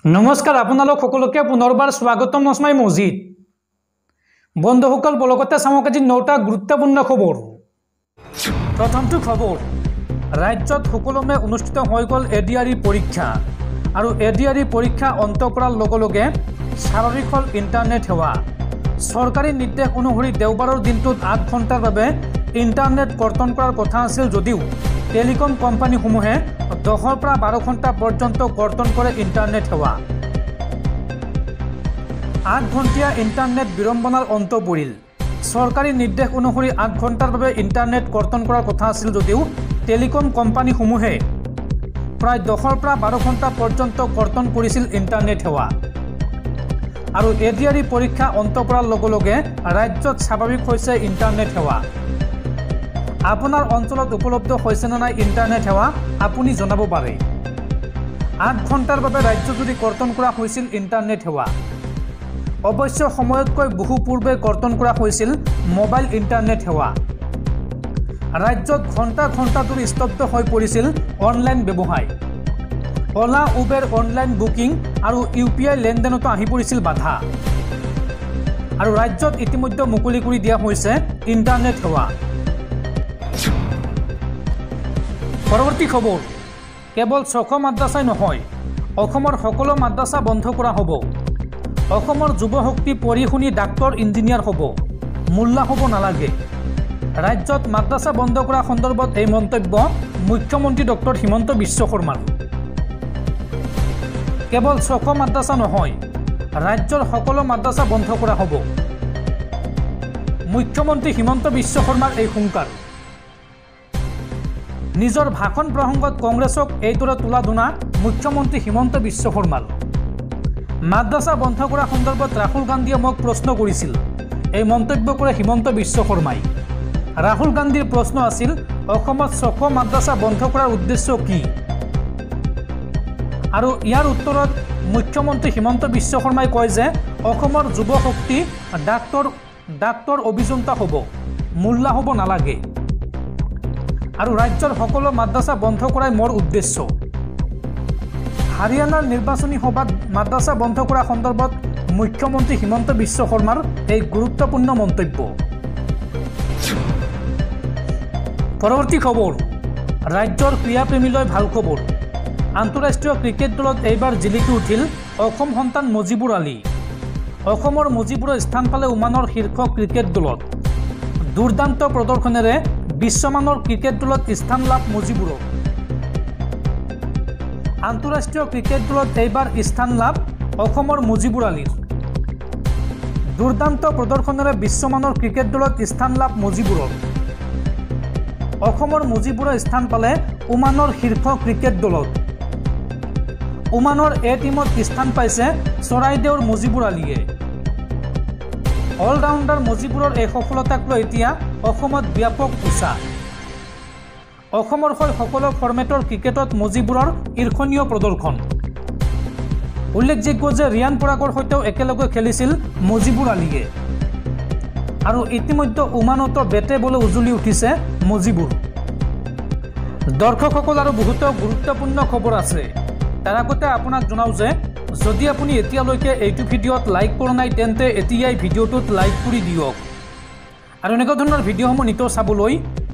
নমস্কাৰ আপোনালোক সকলোকে পুনৰবাৰ স্বাগতম নসমাই মজিদ বন্ধুসকল বলগতে চামক আজি 9টা গুৰুত্বপূৰ্ণ খবৰ। প্ৰথমটো খবৰ, ৰাজ্যত সকলোমে অনুষ্ঠিত হৈ গ'ল এডিআৰই পৰীক্ষা আৰু এডিআৰই পৰীক্ষা অন্ত পৰাৰ লগে লগে স্বাভাৱিক হ'ল ইণ্টাৰনেট সেৱা। চৰকাৰী নিৰ্দেশ অনুসৰি দেওবাৰৰ দিনটোত 8 ঘণ্টাৰ বাবে ইণ্টাৰনেট কৰ্তন কৰাৰ কথা আছিল যদিও টেলিকম কোম্পানীসমূহে 10 পৰা 12 ঘণ্টা পৰ্যন্ত কৰ্তন কৰে ইণ্টাৰনেট সেৱা। 8 ঘণ্টীয়া ইণ্টাৰনেট বিড়ম্বনাৰ অন্ত পৰিল। চৰকাৰী নিৰ্দেশ অনুসৰি 8 ঘণ্টাৰ বাবে ইণ্টাৰনেট কৰ্তন কৰাৰ কথা আছিল যদিও টেলিকম কোম্পানীসমূহে প্ৰায় 10 পৰা 12 ঘণ্টা পৰ্যন্ত কৰ্তন কৰিছিল ইণ্টাৰনেট সেৱা। আৰু এডিআৰই পৰীক্ষা অন্ত পৰাৰ লগে লগে ৰাজ্যত স্বাভাৱিক হৈছে ইণ্টাৰনেট সেৱা। আপোনাৰ অঞ্চলত উপলব্ধ হৈছে নে নাই ইণ্টাৰনেট সেৱা আপুনি জনাব পাৰে। 8 ঘণ্টাৰ বাবে ৰাজ্যজুৰি কৰ্তন কৰা হৈছিল ইণ্টাৰনেট সেৱা। অৱশ্য সময়তকৈ বহু পূৰ্বে কৰ্তন কৰা হৈছিল মোবাইল ইণ্টাৰনেট সেৱা। ৰাজ্যত ঘণ্টা ঘণ্টা ধৰি স্তব্ধ হৈ পৰিছিল অনলাইন ব্যৱসায়। অলা উবেৰ অনলাইন বুকিং আৰু UPI লেনদেনতো আহি পৰিছিল বাধা। আৰু ৰাজ্যত ইতিমধ্যে মুকলি কৰি দিয়া হৈছে ইণ্টাৰনেট সেৱা। পৰৱৰ্তী খবৰ, কেৱল 6 মাদ্ৰাছাই নহয়, অসমৰ সকলো মাদ্ৰাছা বন্ধ কৰা হ'ব। অসমৰ যুৱ শক্তি পঢ়ি শুনি ডাক্তৰ ইঞ্জিনিয়াৰ হ'ব, মোল্লা হ'ব নালাগে। ৰাজ্যত মাদ্ৰাছা বন্ধ কৰা সন্দৰ্ভত এই মন্তব্য মুখ্যমন্ত্ৰী ডক্টৰ হিমন্ত বিশ্ব শৰ্মাৰ। কেৱল 6 মাদ্ৰাছা নহয়, ৰাজ্যৰ সকলো মাদ্ৰাছা বন্ধ কৰা হ'ব। মুখ্যমন্ত্ৰী হিমন্ত বিশ্ব শৰ্মাৰ এই হুংকাৰ। নিজৰ ভাষণ প্ৰসংগত কংগ্ৰেছক এইদৰে তোলা দুনা মুখ্যমন্ত্ৰী হিমন্ত বিশ্ব শৰ্মাৰ। মাদ্ৰাছা বন্ধ কৰা সন্দৰ্ভত ৰাহুল গান্ধীয়ে মোক প্ৰশ্ন কৰিছিল, এই মন্তব্য কৰে হিমন্ত বিশ্ব শৰ্মাই। ৰাহুল গান্ধীৰ প্ৰশ্ন আছিল, অসমত 6 মাদ্ৰাছা বন্ধ কৰাৰ উদ্দেশ্য কি? আৰু ইয়াৰ উত্তৰত মুখ্যমন্ত্ৰী হিমন্ত বিশ্ব শৰ্মাই কয় যে অসমৰ যুৱ শক্তি ডাক্তৰ অভিযন্তা হ'ব, মোল্লা হ'ব নালাগে। আৰু ৰাজ্যৰ সকলো মাদ্ৰাছা বন্ধ কৰাই মোৰ উদ্দেশ্য। হাৰিয়ানাৰ নিৰ্বাচনী সভাত মাদ্ৰাছা বন্ধ কৰা সন্দৰ্ভত মুখ্যমন্ত্ৰী হিমন্ত বিশ্ব শৰ্মাৰ এই গুৰুত্বপূৰ্ণ মন্তব্য। পৰৱৰ্তী খবৰ, ৰাজ্যৰ ক্ৰীড়াপ্ৰেমীলৈ ভাল খবৰ। আন্তঃৰাষ্ট্ৰীয় ক্ৰিকেট দলত এইবাৰ জিলিকি উঠিল অসম সন্তান মুজিবুৰ আলী। অসমৰ মুজিবুৰে স্থান পালে ওমানৰ শীৰ্ষ ক্ৰিকেট দলত। দুৰ্দান্ত প্ৰদৰ্শনেৰে বিশ্বমানৰ ক্ৰিকেট দলত স্থান লাভ মুজিবুৰৰ। আন্তঃৰাষ্ট্ৰীয় ক্ৰিকেট দলত এইবাৰ স্থান লাভ অসমৰ মুজিবুৰ আলীৰ। দুৰ্দান্ত প্ৰদৰ্শনেৰে বিশ্বমানৰ ক্ৰিকেট দলত স্থান লাভ মুজিবুৰৰ। অসমৰ মুজিবুৰে স্থান পালে ওমানৰ শীৰ্ষ ক্ৰিকেট দলত। ওমানৰ এ টিমত স্থান পাইছে চৰাইদেউৰ মুজিবুৰ আলীয়ে। অলৰাউণ্ডাৰ মুজিবুৰৰ এই সফলতাক লৈ এতিয়া অসমত ব্যাপক উৎসাহ। অসমৰ হৈ সকলো ফৰ্মেটৰ ক্ৰিকেটত মুজিবুৰৰ ঈৰ্ষণীয় প্ৰদৰ্শন। উল্লেখযোগ্য যে ৰিয়ান পৰাগৰ সৈতেও একেলগে খেলিছিল মুজিবুৰ আলীয়ে। আৰু ইতিমধ্যে ওমানতো বেটে বলে উজলি উঠিছে মুজিবুৰ। দৰ্শকসকল আৰু বহুতো গুৰুত্বপূৰ্ণ খবৰ আছে। তাৰ আগতে আপোনাক জনাওঁ যে যদি আপুনি এতিয়ালৈকে এইটো ভিডিঅ'ত লাইক কৰা নাই তেন্তে এতিয়াই ভিডিঅ'টোত লাইক কৰি দিয়ক। আৰু এনেকুৱা ধৰণৰ ভিডিঅ'সমূহ নিতৌ চাবলৈ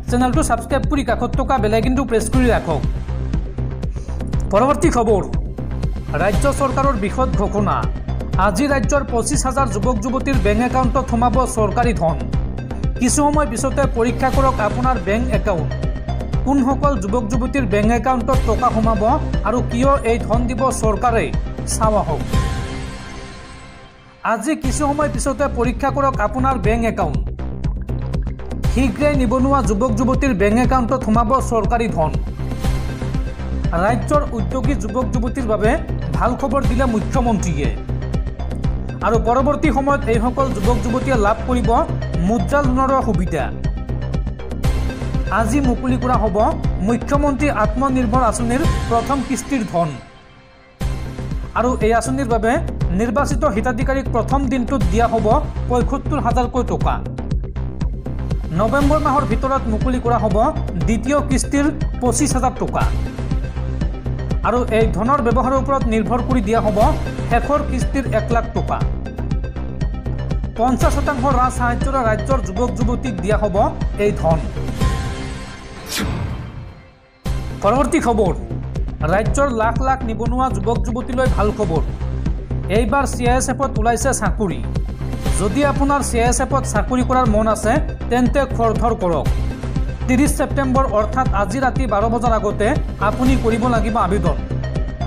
চেনেলটো ছাবস্ক্ৰাইব কৰি কাষত থকা বেল আইকনটো প্ৰেছ কৰি ৰাখক। পৰৱৰ্তী খবৰ, ৰাজ্য চৰকাৰৰ বিশদ ঘোষণা। আজি ৰাজ্যৰ 25,000 যুৱক যুৱতীৰ বেংক একাউণ্টত সোমাব চৰকাৰী ধন। কিছু সময় পিছতে পৰীক্ষা কৰক আপোনাৰ বেংক একাউণ্ট। কোনসকল যুৱক যুৱতীৰ বেংক একাউণ্টত টকা সোমাব আৰু কিয় এই ধন দিব চৰকাৰে, চাওঁ আহক। আজি কিছু সময় পিছতে পৰীক্ষা কৰক আপোনাৰ বেংক একাউণ্ট। শীঘ্ৰেই নিবনুৱা যুৱক যুৱতীৰ বেংক একাউণ্টত সোমাব চৰকাৰী ধন। ৰাজ্যৰ উদ্যোগী যুৱক যুৱতীৰ বাবে ভাল খবৰ দিলে মুখ্যমন্ত্ৰীয়ে। আৰু পৰৱৰ্তী সময়ত এইসকল যুৱক যুৱতীয়ে লাভ কৰিব মুদ্ৰা লোনৰ সুবিধা। আজি মুকলি কৰা হ'ব মুখ্যমন্ত্ৰী আত্মনিৰ্ভৰ আঁচনিৰ প্ৰথম কিস্তিৰ ধন। আৰু এই আঁচনিৰ বাবে নিৰ্বাচিত হিতাধিকাৰীক প্ৰথম দিনটোত দিয়া হ'ব ৭৫,০০০কৈ টকা। নৱেম্বৰ মাহৰ ভিতৰত মুকলি কৰা হ'ব দ্বিতীয় কিস্তিৰ 25,000 টকা। আৰু এই ধনৰ ব্যৱহাৰৰ ওপৰত নিৰ্ভৰ কৰি দিয়া হ'ব শেষৰ কিস্তিৰ 1 লাখ টকা। 50% ৰাজ সাহায্যৰে ৰাজ্যৰ যুৱক যুৱতীক দিয়া হ'ব এই ধন। পৰৱৰ্তী খবৰ, ৰাজ্যৰ লাখ লাখ নিবনুৱা যুৱক যুৱতীলৈ ভাল খবৰ। এইবাৰ CISFত ওলাইছে চাকৰি। যদি আপোনাৰ CISFত চাকৰি কৰাৰ মন আছে তেন্তে খৰধৰ কৰক। 30 ছেপ্টেম্বৰ অৰ্থাৎ আজি ৰাতি 12 বজাৰ আগতে আপুনি কৰিব লাগিব আবেদন।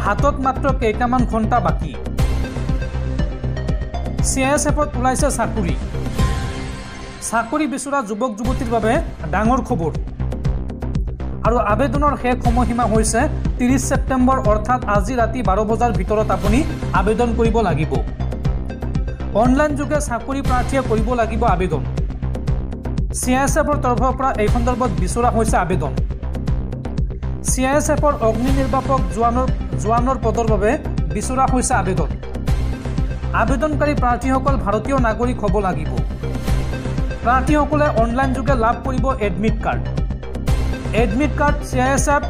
হাতত মাত্ৰ কেইটামান ঘণ্টা বাকী। CISFত ওলাইছে চাকৰি। চাকৰি বিচৰা যুৱক যুৱতীৰ বাবে ডাঙৰ খবৰ। আৰু আবেদনৰ শেষ সময়সীমা হৈছে 30 ছেপ্টেম্বৰ অৰ্থাৎ আজি ৰাতি 12 বজাৰ ভিতৰত আপুনি আবেদন কৰিব লাগিব। অনলাইন যোগে চাকৰি প্ৰাৰ্থীয়ে কৰিব লাগিব আবেদন। CISFৰ তৰফৰ পৰা এই সন্দৰ্ভত বিচৰা হৈছে আবেদন। CISFৰ অগ্নি নিৰ্বাপক জোৱানৰ পদৰ বাবে বিচৰা হৈছে আবেদন। আবেদনকাৰী প্ৰাৰ্থীসকল ভাৰতীয় নাগৰিক হ'ব লাগিব। প্ৰাৰ্থীসকলে অনলাইন যোগে লাভ কৰিব admit card. Admit card CISF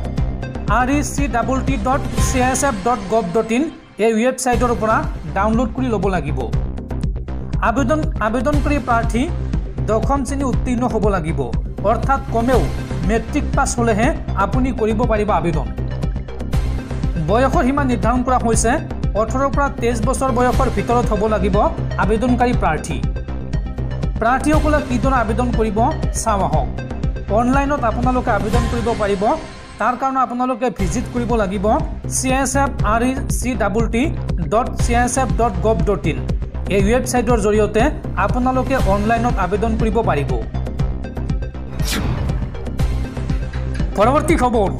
rect.cisf.gov.in এই ৱেবছাইটৰ পৰা ডাউনলোড কৰি ল'ব লাগিব। আবেদনকাৰী প্ৰাৰ্থী 10ম শ্ৰেণী উত্তীৰ্ণ হ'ব লাগিব, অৰ্থাৎ কমেও মেট্ৰিক পাছ হ'লেহে আপুনি কৰিব পাৰিব আবেদন। বয়সৰ সীমা নিৰ্ধাৰণ কৰা হৈছে 18 পৰা 23 বছৰ বয়সৰ ভিতৰত হ'ব লাগিব আবেদনকাৰী প্ৰাৰ্থী। প্ৰাৰ্থীসকলে কিদৰে আবেদন কৰিব চাওঁ আহক। অনলাইনত আপোনালোকে আবেদন কৰিব পাৰিব। তাৰ কাৰণে আপোনালোকে ভিজিট কৰিব লাগিব CISF rect.cisf.gov.in এই ৱেবছাইটৰ জৰিয়তে আপোনালোকে অনলাইনত আবেদন কৰিব পাৰিব। পৰৱৰ্তী খবৰ,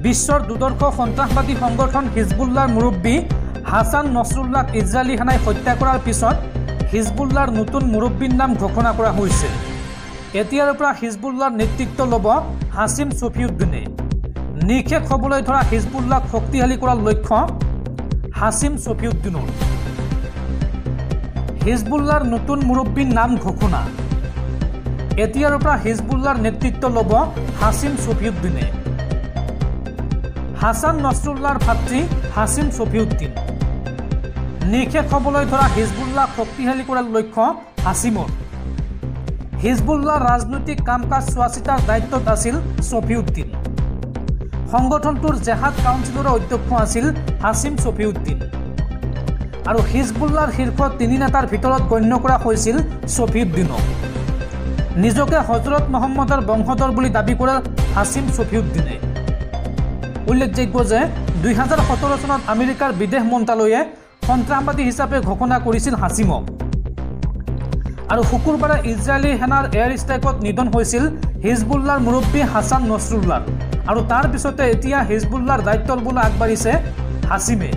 বিশ্বৰ দুৰ্ধৰ্ষ সন্ত্ৰাসবাদী সংগঠন হিজবুল্লাৰ মুৰব্বী হাছান নছৰুল্লাহক ইজৰাইলী সেনাই হত্যা কৰাৰ পিছত হিজবুল্লাৰ নতুন মুৰব্বীৰ নাম ঘোষণা কৰা হৈছে। এতিয়াৰ পৰা হিজবুল্লাৰ নেতৃত্ব ল'ব হাছিম ছফিউদ্দিনে। নিশেষ হ'বলৈ ধৰা হিজবুল্লাহক শক্তিশালী কৰাৰ লক্ষ্য হাছিম ছফিউদ্দিনৰ। হিজবুল্লাৰ নতুন মুৰব্বীৰ নাম ঘোষণা। এতিয়াৰ পৰা হিজবুল্লাৰ নেতৃত্ব ল'ব হাছিম ছফিউদ্দিনে। হাছান নছৰুল্লাহৰ ভাতৃ হাছিম ছফিউদ্দিন। নিশেষ হ'বলৈ ধৰা হিজবুল্লাহক শক্তিশালী কৰাৰ লক্ষ্য হাছিমৰ। হিজবুল্লাহৰ ৰাজনৈতিক কাম কাজ চোৱা চিতাৰ দায়িত্বত আছিল ছফিউদ্দিন। সংগঠনটোৰ জেহাদ কাউন্সিলৰ অধ্যক্ষ আছিল হাছিম ছফিউদ্দিন। আৰু হিজবুল্লাহৰ শীৰ্ষ 3 নেতাৰ ভিতৰত গণ্য কৰা হৈছিল ছফিউদ্দিনক। নিজকে হজৰত মহম্মদৰ বংশধৰ বুলি দাবী কৰে হাছিম ছফিউদ্দিনে। উল্লেখযোগ্য যে 2017 চনত আমেৰিকাৰ বিদেশ মন্ত্ৰালয়ে সন্ত্ৰাসবাদী হিচাপে ঘোষণা কৰিছিল হাছিমক। আৰু শুকুৰবাৰে ইজৰাইলী সেনাৰ এয়াৰ ষ্ট্ৰাইকত নিধন হৈছিল হিজবুল্লাৰ মুৰব্বী হাছান নছৰুল্লাহ। আৰু তাৰ পিছতে এতিয়া হিজবুল্লাৰ দায়িত্ব ল'বলৈ আগবাঢ়িছে হাছিমে।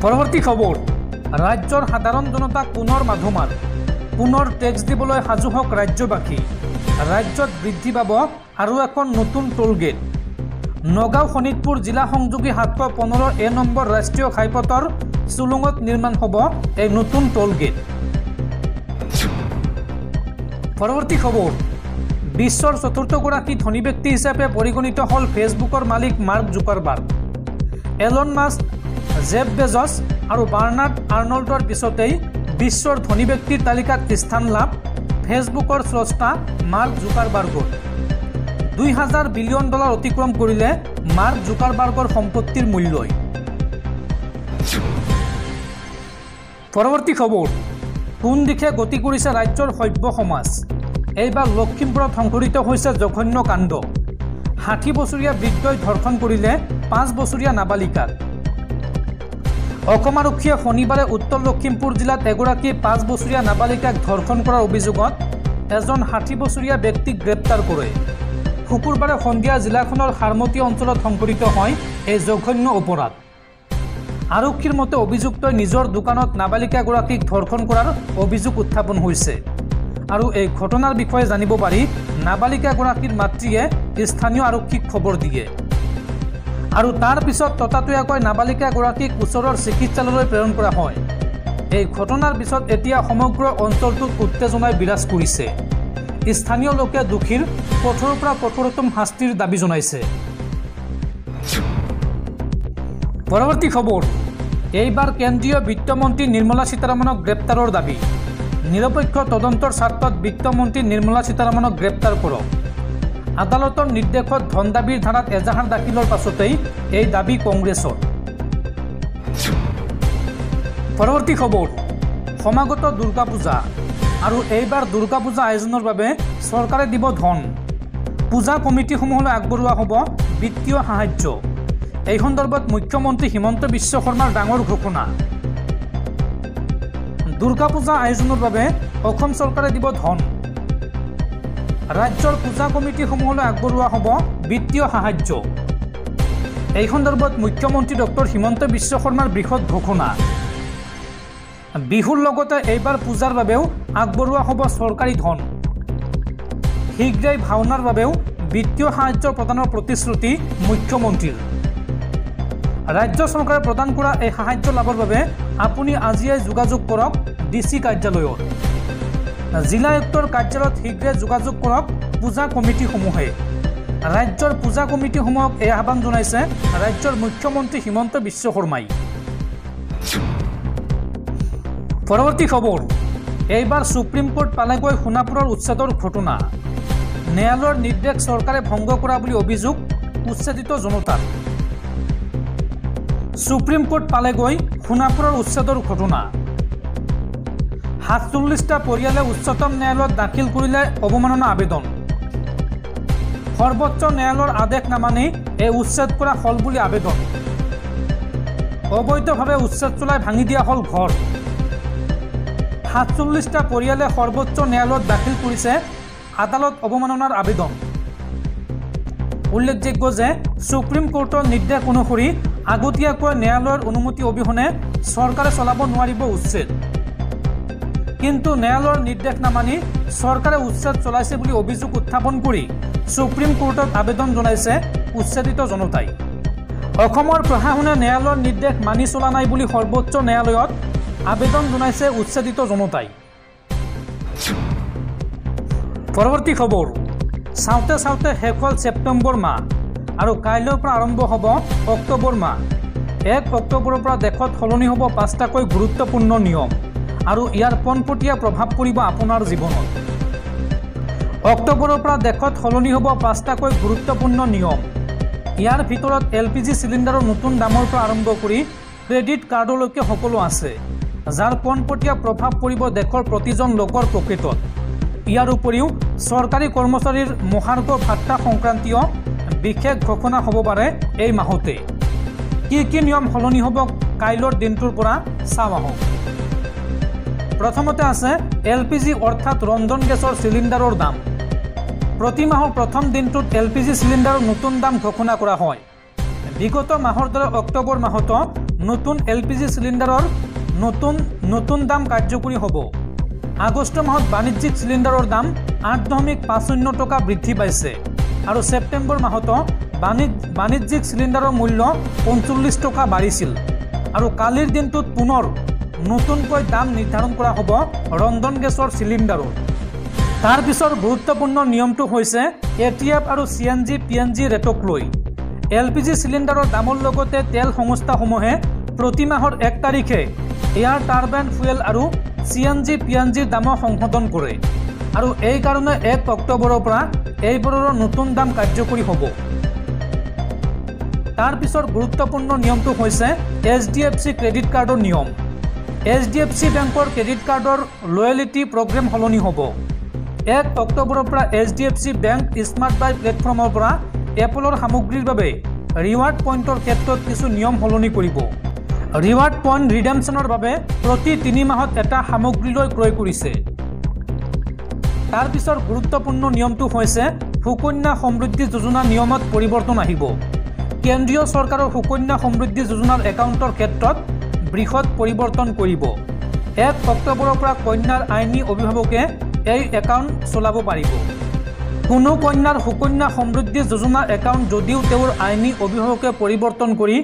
পৰৱৰ্তী খবৰ, ৰাজ্যৰ সাধাৰণ জনতাক পুনৰ মাধমাৰ। পুনৰ টেক্স দিবলৈ সাজু হওক ৰাজ্যবাসী। ৰাজ্যত বৃদ্ধি পাব আৰু এখন নতুন টোল গেট। নগাঁও শোণিতপুৰ জিলা সংযোগী 715 নম্বৰ ৰাষ্ট্ৰীয় ঘাইপথৰ চুলুঙত নিৰ্মাণ হ'ব এই নতুন টোল গেট। পৰৱৰ্তী খবৰ, বিশ্বৰ 4ৰ্থগৰাকী ধনী ব্যক্তি হিচাপে পৰিগণিত হ'ল ফেচবুকৰ মালিক Mark Zuckerberg. Elon Musk, Jeff Bezos আৰু বাৰ্নাৰ্ড আৰ্নল্ডৰ পিছতেই বিশ্বৰ ধনী ব্যক্তিৰ তালিকাত স্থান লাভ ফেচবুকৰ স্ৰষ্টা মাৰ্ক জুকাৰবাৰ্গৰ। $2000 বিলিয়ন অতিক্ৰম কৰিলে মাৰ্ক জুকাৰবাৰ্গৰ সম্পত্তিৰ মূল্যই। পৰৱৰ্তী খবৰ, কোন দিশে গতি কৰিছে ৰাজ্যৰ সভ্য সমাজ। এইবাৰ লখিমপুৰত সংঘটিত হৈছে জঘন্য কাণ্ড। 60 বছৰীয়া বৃদ্ধই ধৰ্ষণ কৰিলে 5 বছৰীয়া নাবালিকাক। অসম আৰক্ষীয়ে শনিবাৰে উত্তৰ লখিমপুৰ জিলাত এগৰাকী 5 বছৰীয়া নাবালিকাক ধৰ্ষণ কৰাৰ অভিযোগত এজন 60 বছৰীয়া ব্যক্তিক গ্ৰেপ্তাৰ কৰে। শুকুৰবাৰে সন্ধিয়া জিলাখনৰ সাৰমতী অঞ্চলত সংঘটিত হয় এই জঘন্য অপৰাধ। আৰক্ষীৰ মতে অভিযুক্তই নিজৰ দোকানত নাবালিকাগৰাকীক ধৰ্ষণ কৰাৰ অভিযোগ উত্থাপন হৈছে। আৰু এই ঘটনাৰ বিষয়ে জানিব পাৰি নাবালিকাগৰাকীৰ মাতৃয়ে স্থানীয় আৰক্ষীক খবৰ দিয়ে। আৰু তাৰ পিছত ততাতৈয়াকৈ নাবালিকাগৰাকীক ওচৰৰ চিকিৎসালয়লৈ প্ৰেৰণ কৰা হয়। এই ঘটনাৰ পিছত এতিয়া সমগ্ৰ অঞ্চলটোত উত্তেজনাই বিৰাজ কৰিছে। স্থানীয় লোকে দোষীৰ কঠোৰৰ পৰা কঠোৰতম শাস্তিৰ দাবী জনাইছে। পৰৱৰ্তী খবৰ, এইবাৰ কেন্দ্ৰীয় বিত্তমন্ত্ৰী নিৰ্মলা সীতাৰামনক গ্ৰেপ্তাৰৰ দাবী। নিৰপেক্ষ তদন্তৰ স্বাৰ্থত বিত্তমন্ত্ৰী নিৰ্মলা সীতাৰামনক গ্ৰেপ্তাৰ কৰক। আদালতৰ নিৰ্দেশত ধন দাবীৰ ধাৰাত এজাহাৰ দাখিলৰ পাছতেই এই দাবী কংগ্ৰেছৰ। পৰৱৰ্তী খবৰ, সমাগত দুৰ্গা পূজা আৰু এইবাৰ দুৰ্গা পূজা আয়োজনৰ বাবে চৰকাৰে দিব ধন। পূজা কমিটিসমূহলৈ আগবঢ়োৱা হ'ব বিত্তীয় সাহায্য। এই সন্দৰ্ভত মুখ্যমন্ত্ৰী হিমন্ত বিশ্ব শৰ্মাৰ ডাঙৰ ঘোষণা। দুৰ্গা পূজা আয়োজনৰ বাবে অসম চৰকাৰে দিব ধন। ৰাজ্যৰ পূজা কমিটিসমূহলৈ আগবঢ়োৱা হ'ব বিত্তীয় সাহায্য। এই সন্দৰ্ভত মুখ্যমন্ত্ৰী ডক্টৰ হিমন্ত বিশ্ব শৰ্মাৰ বৃহৎ ঘোষণা। বিহুৰ লগতে এইবাৰ পূজাৰ বাবেও আগবঢ়োৱা হ'ব চৰকাৰী ধন। শীঘ্ৰেই ভাওনাৰ বাবেও বিত্তীয় সাহায্য প্ৰদানৰ প্ৰতিশ্ৰুতি মুখ্যমন্ত্ৰীৰ। ৰাজ্য চৰকাৰে প্ৰদান কৰা এই সাহায্য লাভৰ বাবে আপুনি আজিয়ে যোগাযোগ কৰক DC কাৰ্যালয়ত। জিলা আয়ুক্তৰ কাৰ্যালয়ত শীঘ্ৰে যোগাযোগ কৰক পূজা কমিটিসমূহে। ৰাজ্যৰ পূজা কমিটিসমূহক এই আহ্বান জনাইছে ৰাজ্যৰ মুখ্যমন্ত্ৰী হিমন্ত বিশ্ব শৰ্মাই। পৰৱৰ্তী খবৰ, এইবাৰ সুপ্ৰিম কোৰ্ট পালেগৈ সোণাপুৰৰ উচ্ছেদৰ ঘটনা। ন্যায়ালয়ৰ নিৰ্দেশ চৰকাৰে ভংগ কৰা বুলি অভিযোগ উচ্ছেদিত জনতাৰ। সুপ্ৰিম কোৰ্ট পালেগৈ সোণাপুৰৰ উচ্ছেদৰ ঘটনা। 47টা পৰিয়ালে উচ্চতম ন্যায়ালয়ত দাখিল কৰিলে অৱমাননা আবেদন। সৰ্বোচ্চ ন্যায়ালয়ৰ আদেশ নামানি এই উচ্ছেদ কৰা হল বুলি আবেদন। অবৈধভাৱে উচ্ছেদ চলাই ভাঙি দিয়া হল ঘৰ। 47টা পৰিয়ালে সৰ্বোচ্চ ন্যায়ালয়ত দাখিল কৰিছে আদালত অৱমাননাৰ আবেদন। উল্লেখযোগ্য যে সুপ্ৰিম কোৰ্টৰ নিৰ্দেশ অনুসৰি আগতীয়াকৈ ন্যায়ালয়ৰ অনুমতি অবিহনে চৰকাৰে চলাব নোৱাৰিব উচ্ছেদ। কিন্তু ন্যায়ালয়ৰ নিৰ্দেশ নামানি চৰকাৰে উচ্ছেদ চলাইছে বুলি অভিযোগ উত্থাপন কৰি সুপ্ৰিম কোৰ্টত আবেদন জনাইছে উচ্ছেদিত জনতাই। অসমৰ প্ৰশাসনে ন্যায়ালয়ৰ নিৰ্দেশ মানি চলা নাই বুলি সৰ্বোচ্চ ন্যায়ালয়ত আবেদন জনাইছে উচ্ছেদিত জনতাই। পৰৱৰ্তী খবৰ, চাওঁতে চাওঁতে শেষ হ'ল ছেপ্টেম্বৰ মাহ আৰু কাইলৈৰ পৰা আৰম্ভ হ'ব অক্টোবৰ মাহ। 1 অক্টোবৰৰ পৰা দেশত সলনি হ'ব 5টাকৈ গুৰুত্বপূৰ্ণ নিয়ম আৰু ইয়াৰ পোনপটীয়া প্ৰভাৱ পৰিব আপোনাৰ জীৱনত। অক্টোবৰৰ পৰা দেশত সলনি হ'ব 5টাকৈ গুৰুত্বপূৰ্ণ নিয়ম। ইয়াৰ ভিতৰত LPG চিলিণ্ডাৰৰ নতুন দামৰ পৰা আৰম্ভ কৰি ক্ৰেডিট কাৰ্ডলৈকে সকলো আছে, যাৰ পোনপটীয়া প্ৰভাৱ পৰিব দেশৰ প্ৰতিজন লোকৰ পকেটত। ইয়াৰ উপৰিও চৰকাৰী কৰ্মচাৰীৰ মহাৰ্ঘ ভাত্তা সংক্ৰান্তীয় বিশেষ ঘোষণা হ'ব পাৰে এই মাহতে। কি কি নিয়ম সলনি হ'ব কাইলৈৰ দিনটোৰ পৰা চাওঁ আহক। প্ৰথমতে আছে LPG অৰ্থাৎ ৰন্ধন গেছৰ চিলিণ্ডাৰৰ দাম। প্ৰতি মাহৰ প্ৰথম দিনটোত LPG চিলিণ্ডাৰৰ নতুন দাম ঘোষণা কৰা হয়। বিগত মাহৰ দৰে অক্টোবৰ মাহতো নতুন LPG চিলিণ্ডাৰৰ নতুন দাম কাৰ্যকৰী হ'ব। আগষ্ট মাহত বাণিজ্যিক চিলিণ্ডাৰৰ দাম 8.50 টকা বৃদ্ধি পাইছে আৰু ছেপ্টেম্বৰ মাহতো বাণিজ্যিক চিলিণ্ডাৰৰ মূল্য 45 টকা বাঢ়িছিল। আৰু কালিৰ দিনটোত পুনৰ নতুনকৈ দাম নিৰ্ধাৰণ কৰা হ'ব ৰন্ধন গেছৰ চিলিণ্ডাৰৰ। তাৰ পিছৰ গুৰুত্বপূৰ্ণ নিয়মটো হৈছে ATF আৰু CNG PNG ৰেটক লৈ। LPG চিলিণ্ডাৰৰ দামৰ লগতে তেল সংস্থাসমূহে প্ৰতি মাহৰ 1 তাৰিখে এয়াৰ টাৰ্বাইন ফুয়েল আৰু CNG PNGৰ দাম সংশোধন কৰে আৰু এই কাৰণে 1 অক্টোবৰৰ পৰা এইবোৰৰ নতুন দাম কাৰ্যকৰী হ'ব। তাৰ পিছৰ গুৰুত্বপূৰ্ণ নিয়মটো হৈছে HDFC ক্ৰেডিট কাৰ্ডৰ নিয়ম। HDFC বেংকৰ ক্ৰেডিট কাৰ্ডৰ লয়েলিটি প্ৰগ্ৰেম সলনি হ'ব। 1 অক্টোবৰৰ পৰা HDFC বেংক স্মাৰ্ট বাই প্লেটফৰ্মৰ পৰা এপলৰ সামগ্ৰীৰ বাবে ৰিৱাৰ্ড পইণ্টৰ ক্ষেত্ৰত কিছু নিয়ম সলনি কৰিব। ৰিৱাৰ্ড পইণ্ট ৰিডেমশ্যনৰ বাবে প্ৰতি 3 মাহত এটা সামগ্ৰীলৈ ক্ৰয় কৰিছে। তাৰ পিছৰ গুৰুত্বপূৰ্ণ নিয়মটো হৈছে সুকন্যা সমৃদ্ধি যোজনা নিয়মত পৰিৱৰ্তন আহিব। কেন্দ্ৰীয় চৰকাৰৰ সুকন্যা সমৃদ্ধি যোজনাৰ একাউণ্টৰ ক্ষেত্ৰত বৃহৎ পৰিৱৰ্তন কৰিব। 1 অক্টোবৰৰ পৰা কন্যাৰ আইনী অভিভাৱকে এই একাউণ্ট চলাব পাৰিব। কোনো কন্যাৰ সুকন্যা সমৃদ্ধি যোজনা একাউণ্ট যদিও তেওঁৰ আইনী অভিভাৱকে পৰিৱৰ্তন কৰি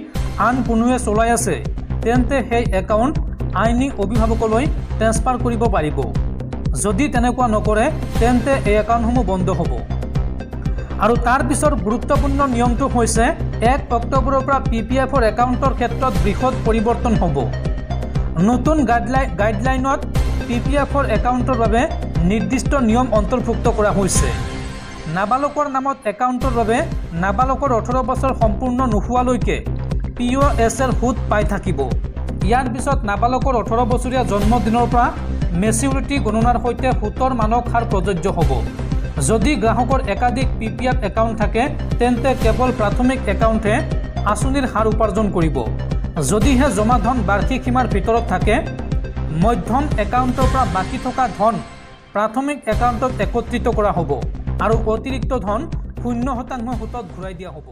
আন কোনোৱে চলাই আছে, তেন্তে সেই একাউণ্ট আইনী অভিভাৱকলৈ ট্ৰেন্সফাৰ কৰিব পাৰিব। যদি তেনেকুৱা নকৰে তেন্তে এই একাউণ্টসমূহ বন্ধ হ'ব। আৰু তাৰ পিছৰ গুৰুত্বপূৰ্ণ নিয়মটো হৈছে 1 অক্টোবৰৰ পৰা PPFৰ একাউণ্টৰ ক্ষেত্ৰত বৃহৎ পৰিৱৰ্তন হ'ব। নতুন গাইডলাইনত PPFৰ একাউণ্টৰ বাবে নিৰ্দিষ্ট নিয়ম অন্তৰ্ভুক্ত কৰা হৈছে। নাবালকৰ নামত একাউণ্টৰ বাবে নাবালকৰ 18 বছৰ সম্পূৰ্ণ নোহোৱালৈকে POSৰ সুদ পাই থাকিব। ইয়াৰ পিছত নাবালকৰ 18 বছৰীয়া জন্মদিনৰ পৰা মেচিউৰিটি গণনাৰ সৈতে সুতৰ মানক হাৰ প্ৰযোজ্য হ'ব। যদি গ্ৰাহকৰ একাধিক PPF একাউণ্ট থাকে তেন্তে কেৱল প্ৰাথমিক একাউণ্টে আঁচনিৰ হাৰ উপাৰ্জন কৰিব। যদিহে জমা ধন বাৰ্ষিক সীমাৰ ভিতৰত থাকে, মধ্যম একাউণ্টৰ পৰা বাকী থকা ধন প্ৰাথমিক একাউণ্টত একত্ৰিত কৰা হ'ব আৰু অতিৰিক্ত ধন 0% সুতত ঘূৰাই দিয়া হ'ব।